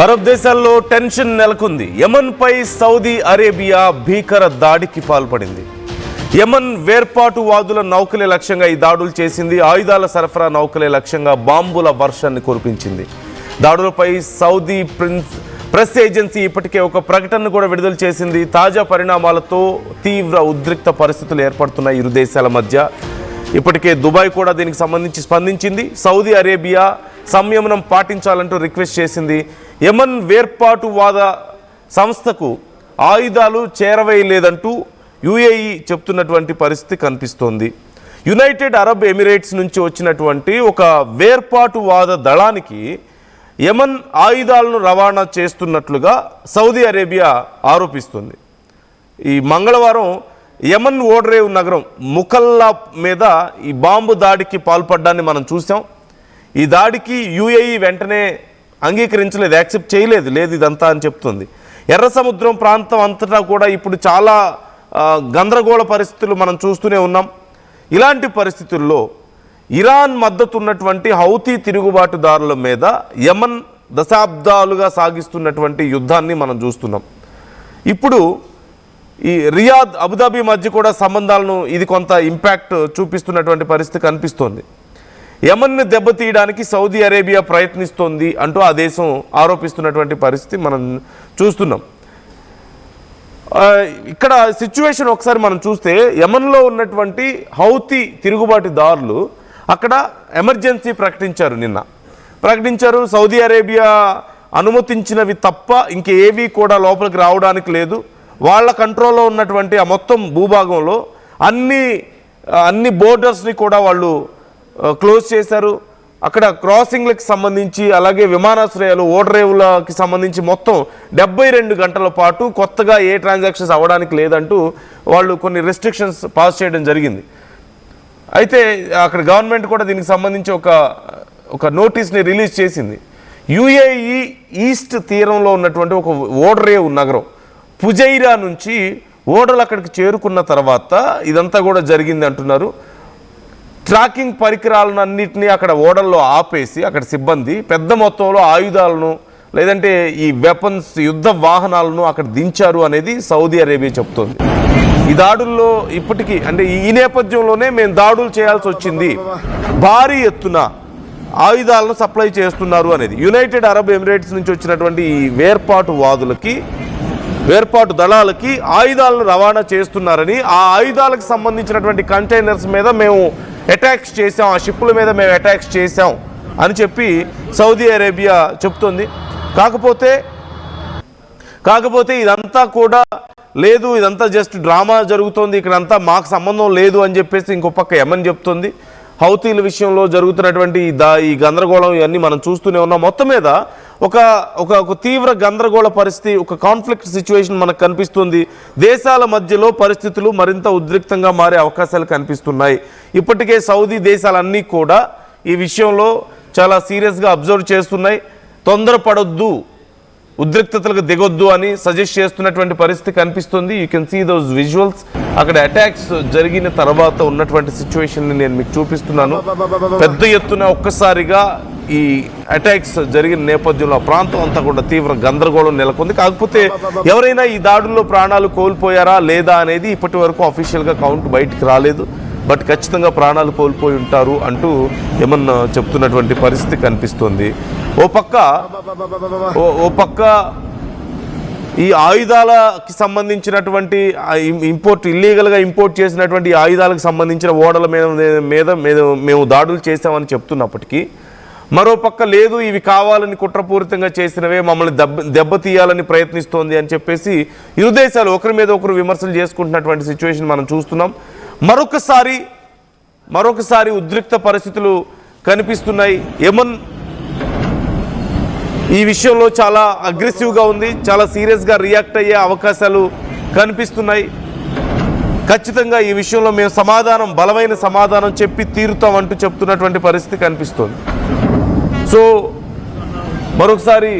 Arab దేశాల్లో tension నెలకొంది. యమన్పై Saudi Arabia భీకర దాడికి పాల్పడింది. యమన్ వేర్పాటువాదుల నౌకలే లక్ష్యంగా ఈ దాడులు చేసింది. ఆయుధాల సరఫరా నౌకలే లక్ష్యంగా బాంబుల వర్షాన్ని కురిపించింది. దాడులపై సౌదీ ప్రెస్ ఏజెన్సీ ఇప్పటికే ఒక ప్రకటనను కూడా విడుదల చేసింది. తాజా పరిణామాలతో తీవ్ర ఉద్రిక్త పరిస్థితులు ఏర్పడుతున్నాయి ఇరు దేశాల మధ్య. ఇప్పటికే దుబాయ్ కూడా దీనికి సంబంధించి స్పందించింది. సౌదీ అరేబియా సంయమనం పాటించాలంటూ రిక్వెస్ట్ చేసింది. యమన్ వేర్పాటువాద సంస్థకు ఆయుధాలు చేరవేయలేదంటూ యుఏఈ చెప్తున్నటువంటి పరిస్థితి కనిపిస్తోంది. యునైటెడ్ అరబ్ ఎమిరేట్స్ నుంచి వచ్చినటువంటి ఒక వేర్పాటువాద దళానికి యమన్ ఆయుధాలను రవాణా చేస్తున్నట్లుగా సౌదీ అరేబియా ఆరోపిస్తుంది. ఈ మంగళవారం యమన్ ఓడరేవు నగరం ముకల్లా మీద ఈ బాంబు దాడికి పాల్పడ్డాన్ని మనం చూసాం. ఈ దాడికి యుఏఈ వెంటనే అంగీకరించలేదు, యాక్సెప్ట్ చేయలేదు, లేదు ఇదంతా అని చెప్తుంది. ఎర్ర సముద్రం ప్రాంతం అంతటా కూడా ఇప్పుడు చాలా గందరగోళ పరిస్థితులు మనం చూస్తూనే ఉన్నాం. ఇలాంటి పరిస్థితుల్లో ఇరాన్ మద్దతు ఉన్నటువంటి హౌతీ తిరుగుబాటుదారుల మీద యమన్ దశాబ్దాలుగా సాగిస్తున్నటువంటి యుద్ధాన్ని మనం చూస్తున్నాం. ఇప్పుడు ఈ రియాద్ అబుదాబి మధ్య కూడా సంబంధాలను ఇది కొంత ఇంపాక్ట్ చూపిస్తున్నటువంటి పరిస్థితి కనిపిస్తోంది. యమన్ని దెబ్బతీయడానికి సౌదీ అరేబియా ప్రయత్నిస్తోంది అంటూ ఆ దేశం ఆరోపిస్తున్నటువంటి పరిస్థితి మనం చూస్తున్నాం. ఇక్కడ సిచ్యువేషన్ ఒకసారి మనం చూస్తే యమన్లో ఉన్నటువంటి హౌతీ తిరుగుబాటుదారులు అక్కడ ఎమర్జెన్సీ ప్రకటించారు. సౌదీ అరేబియా అనుమతించినవి తప్ప ఇంకేవి కూడా లోపలికి రావడానికి లేదు. వాళ్ళ కంట్రోల్లో ఉన్నటువంటి ఆ మొత్తం భూభాగంలో అన్ని బోర్డర్స్ని కూడా వాళ్ళు క్లోజ్ చేశారు. అక్కడ క్రాసింగ్లకు సంబంధించి అలాగే విమానాశ్రయాలు ఓడరేవులకి సంబంధించి మొత్తం 72 గంటల పాటు కొత్తగా ఏ ట్రాన్సాక్షన్స్ అవ్వడానికి లేదంటూ వాళ్ళు కొన్ని రెస్ట్రిక్షన్స్ పాస్ చేయడం జరిగింది. అయితే అక్కడ గవర్నమెంట్ కూడా దీనికి సంబంధించి ఒక నోటీస్ని రిలీజ్ చేసింది. యుఏఈ ఈస్ట్ తీరంలో ఉన్నటువంటి ఒక ఓడరేవు నగరం ఫుజైరా నుంచి ఓడలు అక్కడికి చేరుకున్న తర్వాత ఇదంతా కూడా జరిగింది అంటున్నారు. ట్రాకింగ్ పరికరాలను అన్నింటినీ అక్కడ ఓడల్లో ఆపేసి అక్కడ సిబ్బంది పెద్ద మొత్తంలో ఆయుధాలను లేదంటే ఈ వెపన్స్ యుద్ధ వాహనాలను అక్కడ దించారు అనేది సౌదీ అరేబియా చెప్తోంది. ఈ దాడుల్లో ఇప్పటికీ అంటే ఈ నేపథ్యంలోనే మేము దాడులు చేయాల్సి వచ్చింది, భారీ ఎత్తున ఆయుధాలను సప్లై చేస్తున్నారు అనేది. యునైటెడ్ అరబ్ ఎమిరేట్స్ నుంచి వచ్చినటువంటి ఈ వేర్పాటు దళాలకి ఆయుధాలను రవాణా చేస్తున్నారని, ఆ ఆయుధాలకు సంబంధించినటువంటి కంటైనర్స్ మీద మేము అటాక్స్ చేసాం, ఆ షిప్పుల మీద మేము అటాక్స్ చేసాం అని చెప్పి సౌదీ అరేబియా చెప్తుంది. కాకపోతే ఇదంతా కూడా లేదు, ఇదంతా జస్ట్ డ్రామా జరుగుతోంది, ఇక్కడంతా మాకు సంబంధం లేదు అని చెప్పేసి ఇంకో పక్క యమన్ చెప్తుంది. హౌతీల విషయంలో జరుగుతున్నటువంటి ఈ గందరగోళం ఇవన్నీ మనం చూస్తూనే ఉన్నాం. మొత్తం మీద ఒక తీవ్ర గందరగోళ పరిస్థితి, ఒక కాన్ఫ్లిక్ట్ సిచ్యువేషన్ మనకు కనిపిస్తుంది. దేశాల మధ్యలో పరిస్థితులు మరింత ఉద్రిక్తంగా మారే అవకాశాలు కనిపిస్తున్నాయి. ఇప్పటికే సౌదీ దేశాలన్నీ కూడా ఈ విషయంలో చాలా సీరియస్గా అబ్జర్వ్ చేస్తున్నాయి. తొందరపడొద్దు, ఉద్రిక్తతలకు దిగొద్దు అని సజెస్ట్ చేస్తున్నటువంటి పరిస్థితి కనిపిస్తుంది. You can see those visuals. అక్కడ అటాక్స్ జరిగిన తర్వాత ఉన్నటువంటి సిచ్యువేషన్ని నేను మీకు చూపిస్తున్నాను. పెద్ద ఎత్తున ఒక్కసారిగా ఈ అటాక్స్ జరిగిన నేపథ్యంలో ఆ ప్రాంతం అంతా కూడా తీవ్ర గందరగోళం నెలకొంది. కాకపోతే ఎవరైనా ఈ దాడుల్లో ప్రాణాలు కోల్పోయారా లేదా అనేది ఇప్పటి వరకు అఫీషియల్గా కౌంట్ బయటికి రాలేదు. బట్ ఖచ్చితంగా ప్రాణాలు కోల్పోయి ఉంటారు అంటూ ఏమన్నా చెప్తున్నటువంటి పరిస్థితి కనిపిస్తుంది. ఓ పక్క ఈ ఆయుధాలకి సంబంధించినటువంటి ఇల్లీగల్గా ఇంపోర్ట్ చేసినటువంటి ఆయుధాలకు సంబంధించిన ఓడల మీద మేము దాడులు చేసామని చెప్తున్నప్పటికీ, మరోపక్క లేదు ఇవి కావాలని కుట్రపూరితంగా చేసినవే, మమ్మల్ని దెబ్బతీయాలని ప్రయత్నిస్తోంది అని చెప్పేసి ఇరు దేశాలు ఒకరి మీద ఒకరు విమర్శలు చేసుకుంటున్నటువంటి సిచ్యువేషన్ మనం చూస్తున్నాం. మరొకసారి ఉద్రిక్త పరిస్థితులు కనిపిస్తున్నాయి. యమన్ ఈ విషయంలో చాలా అగ్రెసివ్గా ఉంది, చాలా సీరియస్గా రియాక్ట్ అయ్యే అవకాశాలు కనిపిస్తున్నాయి. ఖచ్చితంగా ఈ విషయంలో మేము బలమైన సమాధానం చెప్పి తీరుతామంటూ చెప్తున్నటువంటి పరిస్థితి కనిపిస్తుంది. సో మరొకసారి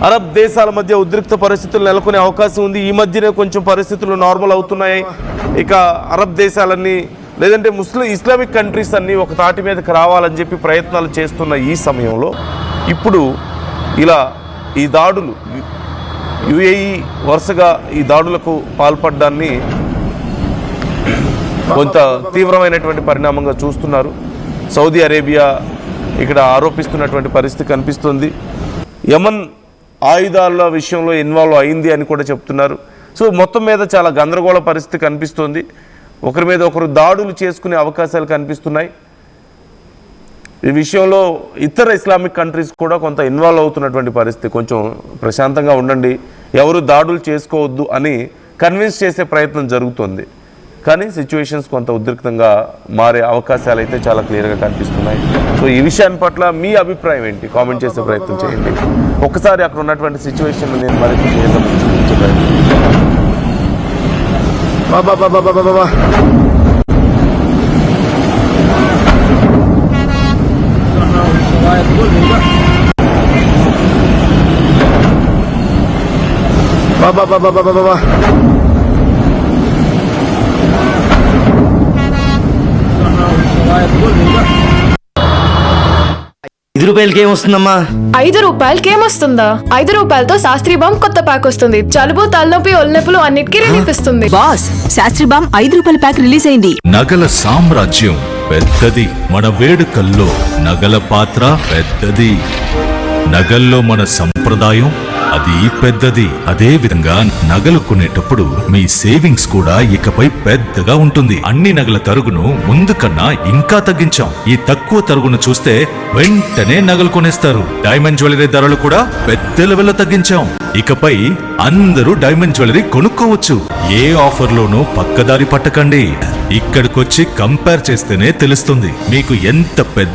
అరబ్ దేశాల మధ్య ఉద్రిక్త పరిస్థితులు నెలకొనే అవకాశం ఉంది. ఈ మధ్యనే కొంచెం పరిస్థితులు నార్మల్ అవుతున్నాయి. ఇక అరబ్ దేశాలన్నీ లేదంటే ఇస్లామిక్ కంట్రీస్ అన్నీ ఒక తాటి మీదకి రావాలని చెప్పి ప్రయత్నాలు చేస్తున్న ఈ సమయంలో ఇప్పుడు ఇలా ఈ దాడులు యుఏఈ వరుసగా ఈ దాడులకు పాల్పడ్డాన్ని కొంత తీవ్రమైనటువంటి పరిణామంగా చూస్తున్నారు. సౌదీ అరేబియా ఇక్కడ ఆరోపిస్తున్నటువంటి పరిస్థితి కనిపిస్తుంది. యమన్ ఆయుధాల విషయంలో ఇన్వాల్వ్ అయింది అని కూడా చెప్తున్నారు. సో మొత్తం మీద చాలా గందరగోళ పరిస్థితి కనిపిస్తుంది. ఒకరి మీద ఒకరు దాడులు చేసుకునే అవకాశాలు కనిపిస్తున్నాయి. ఈ విషయంలో ఇతర ఇస్లామిక్ కంట్రీస్ కూడా కొంత ఇన్వాల్వ్ అవుతున్నటువంటి పరిస్థితి. కొంచెం ప్రశాంతంగా ఉండండి, ఎవరు దాడులు చేసుకోవద్దు అని కన్విన్స్ చేసే ప్రయత్నం జరుగుతుంది. కానీ సిచ్యువేషన్స్ కొంత ఉద్రిక్తంగా మారే అవకాశాలు అయితే చాలా క్లియర్గా కనిపిస్తున్నాయి. సో ఈ విషయాన్ని పట్ల మీ అభిప్రాయం ఏంటి? కామెంట్ చేసే ప్రయత్నం చేయండి. ఒక్కసారి అక్కడ ఉన్నటువంటి సిచ్యువేషన్ నేను మరింత క్లియర్గా చూపించే ప్రయత్నం. రూపాయలకి ఏమొస్తుందమ్మా? 5 రూపాయలకి ఏమొస్తుందా? 5 రూపాయలతో శాస్త్రీ బామ్ కొత్త ప్యాక్ వస్తుంది. జలుబు, తలనొప్పి, ఒళ్ళనొప్పులు అన్నిటికీ రిలీఫ్ ఇస్తుంది. బాస్, శాస్త్రీ బామ్ 5 రూపాయల ప్యాక్ రిలీజ్ అయింది. నగల సామ్రాజ్యం పెద్దది, మన వేడుకల్లో నగల పాత్ర పెద్దది. నగల్లో మన సంప్రదాయం అది పెద్దది. అదే విధంగా నగలు కొనేటప్పుడు మీ సేవింగ్స్ కూడా ఇకపై పెద్దగా ఉంటుంది. అన్ని నగల తరుగును ముందు కన్నా ఇంకా తగ్గించాం. ఈ తక్కువ తరుగును చూస్తే వెంటనే నగలు కొనేస్తారు. డైమండ్ జ్యువెలరీ ధరలు కూడా పెద్ద లెవెల్లో తగ్గించాం. ఇకపై అందరూ డైమండ్ జ్యువెలరీ కొనుక్కోవచ్చు. ఏ ఆఫర్లోనూ పక్కదారి పట్టకండి. ఇక్కడికొచ్చి కంపేర్ చేస్తేనే తెలుస్తుంది మీకు ఎంత పెద్ద